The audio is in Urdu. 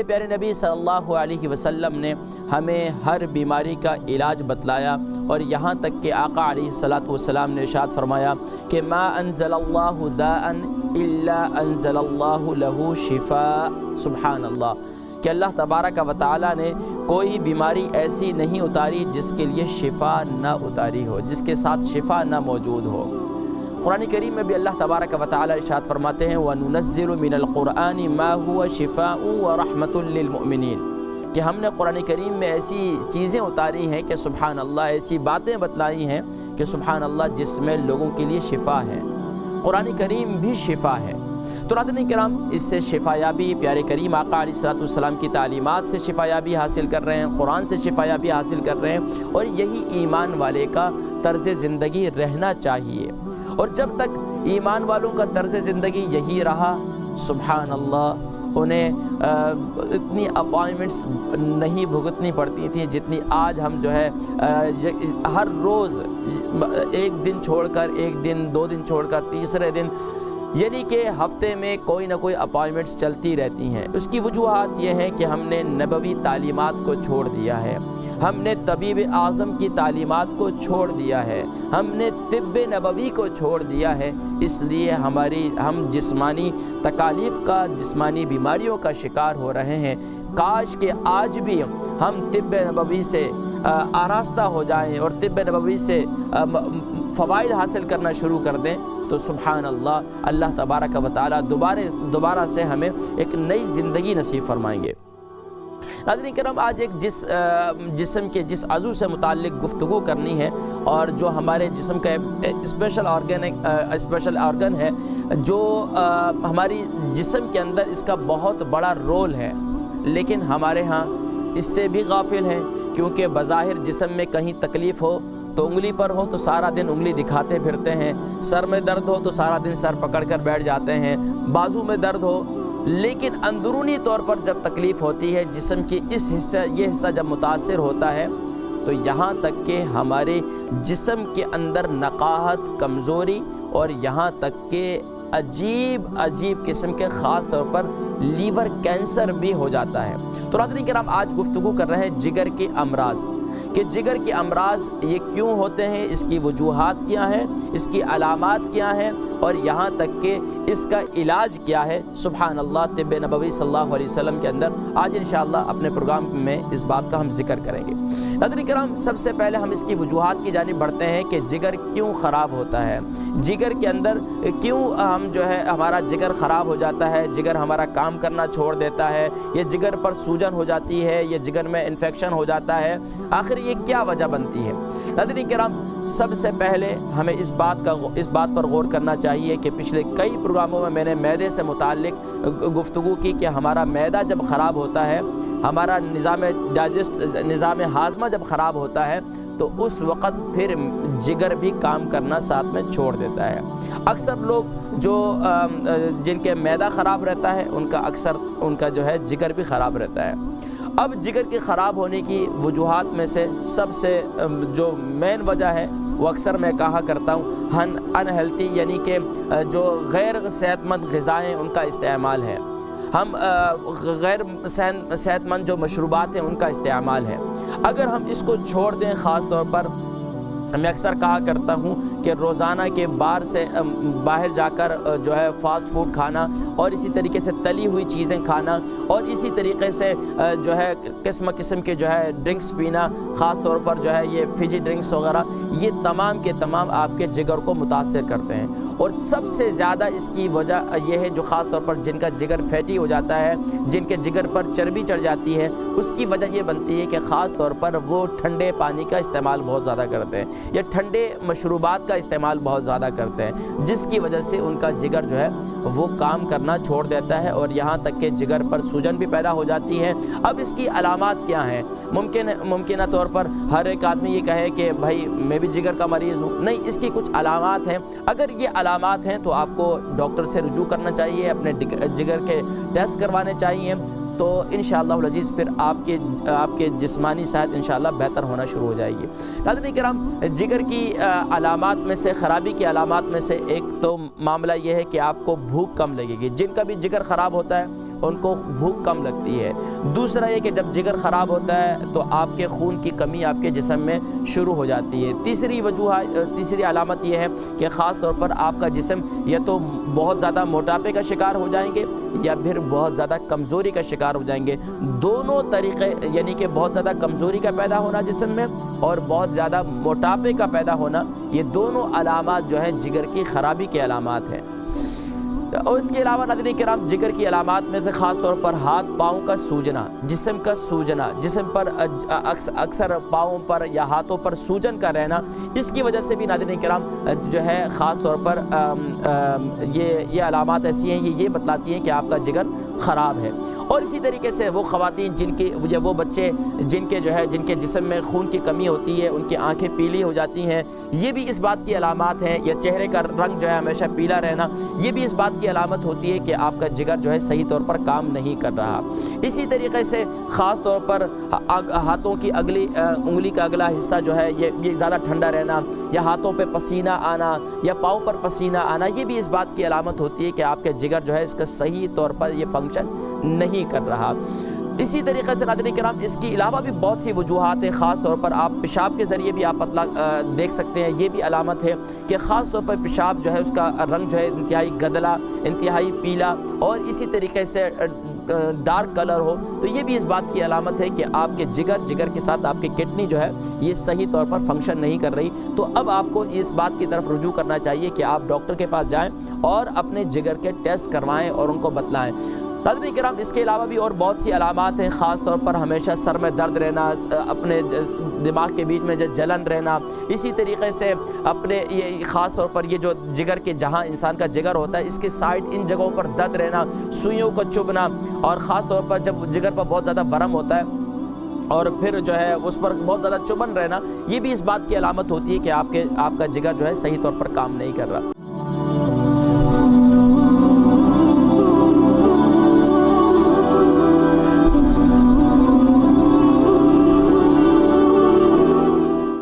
ہمارے پیارے نبی صلی اللہ علیہ وسلم نے ہمیں ہر بیماری کا علاج بتلایا، اور یہاں تک کہ آقا علیہ الصلاۃ والسلام نے ارشاد فرمایا کہ ما انزل اللہ داء الا انزل اللہ لہ شفاء۔ سبحان اللہ، کہ اللہ تبارک و تعالیٰ نے کوئی بیماری ایسی نہیں اتاری جس کے لیے شفا نہ اتاری ہو، جس کے ساتھ شفا نہ موجود ہو۔ قرآن کریم میں بھی اللہ تبارک و تعالیٰ ارشاد فرماتے ہیں وَنُنَزِّلُ مِنَ الْقُرْآنِ مَا هُوَ شِفَاءٌ وَرَحْمَةٌ لِّلْمُؤْمِنِينَ، کہ ہم نے قرآن کریم میں ایسی چیزیں اتاری ہیں کہ سبحان اللہ، ایسی باتیں بتلائی ہیں کہ سبحان اللہ جس میں لوگوں کے لیے شفا ہے۔ قرآن کریم بھی شفا ہے۔ تو ناظرین کرام، اس سے شفا یابی پیارے کریم آقا علیہ الصلوۃ والسلام کی تعلیمات سے شفا یابی حاصل کر رہے ہیں، قرآن سے شفا یابی حاصل کر رہے ہیں، اور یہی ایمان والے کا طرز زندگی رہنا چاہیے۔ اور جب تک ایمان والوں کا طرز زندگی یہی رہا، سبحان اللہ، انہیں اتنی اپائنمنٹس نہیں بھگتنی پڑتی تھیں جتنی آج ہم جو ہے ہر روز ایک دن چھوڑ کر، ایک دن، دو دن چھوڑ کر، تیسرے دن، یعنی کہ ہفتے میں کوئی نہ کوئی اپائنمنٹس چلتی رہتی ہیں۔ اس کی وجوہات یہ ہیں کہ ہم نے نبوی تعلیمات کو چھوڑ دیا ہے، ہم نے طبیب اعظم کی تعلیمات کو چھوڑ دیا ہے، ہم نے طب نبوی کو چھوڑ دیا ہے، اس لیے ہم جسمانی تکالیف کا، جسمانی بیماریوں کا شکار ہو رہے ہیں۔ کاش کہ آج بھی ہم طب نبوی سے آراستہ ہو جائیں اور طب نبوی سے فوائد حاصل کرنا شروع کر دیں، تو سبحان اللہ، اللہ تبارک و تعالیٰ دوبارہ سے ہمیں ایک نئی زندگی نصیب فرمائیں گے۔ ناظرین کرام، آج ایک جسم کے جس عضو سے متعلق گفتگو کرنی ہے، اور جو ہمارے جسم کا اسپیشل آرگن ہے، جو ہماری جسم کے اندر اس کا بہت بڑا رول ہے، لیکن ہمارے ہاں اس سے بھی غافل ہیں، کیونکہ بظاہر جسم میں کہیں تکلیف ہو تو انگلی پر ہو تو سارا دن انگلی دکھاتے پھرتے ہیں، سر میں درد ہو تو سارا دن سر پکڑ کر بیٹھ جاتے ہیں، بازو میں درد ہو، لیکن اندرونی طور پر جب تکلیف ہوتی ہے، جسم کی یہ حصہ جب متاثر ہوتا ہے، تو یہاں تک کہ ہمارے جسم کے اندر نقاہت، کمزوری، اور یہاں تک کہ عجیب قسم کے خاص طور پر لیور کینسر بھی ہو جاتا ہے۔ تو ناظرین کرام، آج گفتگو کر رہے ہیں جگر کے امراض، کہ جگر کے امراض یہ کیوں ہوتے ہیں، اس کی وجوہات کیا ہیں، اس کی علامات کیا ہیں، اور یہاں تک کہ اس کا علاج کیا ہے۔ سبحان اللہ، طب نبوی صلی اللہ علیہ وسلم کے اندر آج انشاءاللہ اپنے پروگرام میں اس بات کا ہم ذکر کریں گے۔ ناظرین کرام، سب سے پہلے ہم اس کی وجوہات کی جانب بڑھتے ہیں کہ جگر کیوں خراب ہوتا ہے، جگر کے اندر کیوں ہمارا جگر خراب ہو جاتا ہے، جگر ہمارا کام کرنا چھوڑ دیتا ہے، یہ جگر پر سوجن ہو جاتی ہے، یہ جگر میں انفیکشن ہو جاتا ہے، آخر یہ کیا وجہ بنتی ہے۔ ناظرین کرام، سب سے پہلے ہمیں اس بات پر غور کرنا چاہیے کہ پچھلے کئی پروگراموں میں نے معدے سے متعلق گفتگو کی کہ ہمارا معدہ جب خراب ہوتا ہے، ہمارا نظام ہاضمہ جب خراب ہوتا ہے، تو اس وقت پھر جگر بھی کام کرنا ساتھ میں چھوڑ دیتا ہے۔ اکثر لوگ جن کے معدہ خراب رہتا ہے، ان کا جو ہے جگر بھی خراب رہتا ہے۔ اب جگر کے خراب ہونے کی وجوہات میں سے سب سے جو مین وجہ ہے، وہ اکثر میں کہا کرتا ہوں انہیلتھی، یعنی کہ جو غیر صحت مند غذائیں ان کا استعمال ہے، ہم غیر صحت مند جو مشروبات ہیں ان کا استعمال ہے۔ اگر ہم اس کو چھوڑ دیں، خاص طور پر میں اکثر کہا کرتا ہوں کہ روزانہ کے باہر جا کر جو ہے فاسٹ فوڈ کھانا، اور اسی طریقے سے تلی ہوئی چیزیں کھانا، اور اسی طریقے سے جو ہے قسم کے جو ہے ڈرنکس پینا، خاص طور پر جو ہے یہ فجی ڈرنکس وغیرہ، یہ تمام کے تمام آپ کے جگر کو متاثر کرتے ہیں۔ اور سب سے زیادہ اس کی وجہ یہ ہے، جو خاص طور پر جن کا جگر فیٹی ہو جاتا ہے، جن کے جگر پر چربی چڑھ جاتی ہے، اس کی وجہ یہ بنتی ہے کہ خاص طور پر وہ ٹھنڈے پانی کا استعمال بہت زیادہ کرتے ہیں، یا ٹھنڈے مشروبات کا استعمال بہت زیادہ کرتے ہیں، جس کی وجہ سے ان کا جگر جو ہے وہ کام کرنا چھوڑ دیتا ہے، اور یہاں تک کہ جگر پر سوجن بھی پیدا ہو جاتی ہے۔ اب اس کی علامات کیا ہیں؟ ممکنہ طور پر ہر ایک آدمی یہ کہے کہ بھائی میں بھی جگر کا مریض ہوں، نہیں، اس کی کچھ علامات ہیں۔ اگر یہ علامات ہیں تو آپ کو ڈاکٹر سے رجوع کرنا چاہیے، اپنے جگر کے ٹیسٹ کروانے چاہیے، تو انشاءاللہ العزیز پھر آپ کے جسمانی صحت انشاءاللہ بہتر ہونا شروع ہو جائے گی۔ ناظرین کرام، جگر کی علامات میں سے، خرابی کی علامات میں سے ایک تو معاملہ یہ ہے کہ آپ کو بھوک کم لگے گی۔ جن کا بھی جگر خراب ہوتا ہے ان کو بھوک کم لگتی ہے۔ دوسرا یہ کہ جب جگر خراب ہوتا ہے تو آپ کے خون کی کمی آپ کے جسم میں شروع ہو جاتی ہے۔ تیسری علامت یہ ہے کہ خاص طور پر آپ کا جسم یا تو بہت زیادہ موٹاپے کا شکار ہو جائیں گے یا پھر بہت زیادہ کمزوری کا شکار ہو جائیں گے۔ دونوں طریقے یعنی کہ بہت زیادہ کمزوری کا پیدا ہونا جسم میں اور بہت زیادہ موٹاپے کا پیدا ہونا، یہ دونوں علامات جو ہیں جگر کی خرابی کے علامات ہیں۔ اور اس کے علاوہ ناظرین کرام جگر کی علامات میں سے خاص طور پر ہاتھ پاؤں کا سوجنا، جسم کا سوجنا، جسم پر اکثر پاؤں پر یا ہاتھوں پر سوجن کا رہنا، اس کی وجہ سے بھی ناظرین کرام جو ہے خاص طور پر یہ علامات ایسی ہیں، یہ بتلاتی ہیں کہ آپ کا جگر خراب ہے۔ اور اسی طریقے سے وہ خواتین یا وہ بچے جن کے جسم میں خون کی کمی ہوتی ہے، ان کی آنکھیں پیلی ہو جاتی ہیں، یہ بھی اس بات کی علامات ہیں، یا چہرے کا رنگ جو ہے ہمیشہ پیلا رہنا، یہ بھی اس بات کی علامت ہوتی ہے کہ آپ کا جگر جو ہے صحیح طور پر کام نہیں کر رہا۔ اسی طریقے سے خاص طور پر ہاتھوں کی انگلی کا اگلا حصہ جو ہے یہ زیادہ ٹھنڈا رہنا، یا ہاتھوں پہ پسینہ آنا یا پاؤں پر پسینہ آنا، یہ بھی اس بات کی علامت ہوتی ہے کہ آپ کے جگر جو ہے اس کا صحیح طور پر یہ فنکشن نہیں کر رہا۔ اسی طریقے سے ناظرین کرام اس کے علاوہ بھی بہت سی وجوہات ہیں، خاص طور پر آپ پیشاب کے ذریعے بھی آپ پتلا دیکھ سکتے ہیں، یہ بھی علامت ہے کہ خاص طور پر پیشاب جو ہے اس کا رنگ جو ہے انتہائی گدلا، انتہائی پیلا اور اسی طریقے سے ڈارک کلر ہو، تو یہ بھی اس بات کی علامت ہے کہ آپ کے جگر کے ساتھ آپ کی کڈنی جو ہے یہ صحیح طور پر فنکشن نہیں کر رہی۔ تو اب آپ کو اس بات کی طرف رجوع کرنا چاہیے کہ آپ ڈاکٹر کے پاس جائیں اور اپنے جگر کے ٹیسٹ کروائیں اور ان کو بتلائیں۔ ناظرین کرام اس کے علاوہ بھی اور بہت سی علامات ہیں، خاص طور پر ہمیشہ سر میں درد رہنا، اپنے دماغ کے بیچ میں جو جلن رہنا، اسی طریقے سے اپنے یہ خاص طور پر یہ جو جگر کے جہاں انسان کا جگر ہوتا ہے اس کے سائڈ ان جگہوں پر درد رہنا، سوئیوں کو چبھنا، اور خاص طور پر جب جگر پر بہت زیادہ ورم ہوتا ہے اور پھر جو ہے اس پر بہت زیادہ چبھن رہنا، یہ بھی اس بات کی علامت ہوتی ہے کہ آپ کا جگر جو ہے صحیح طور پر کام نہیں کر رہا۔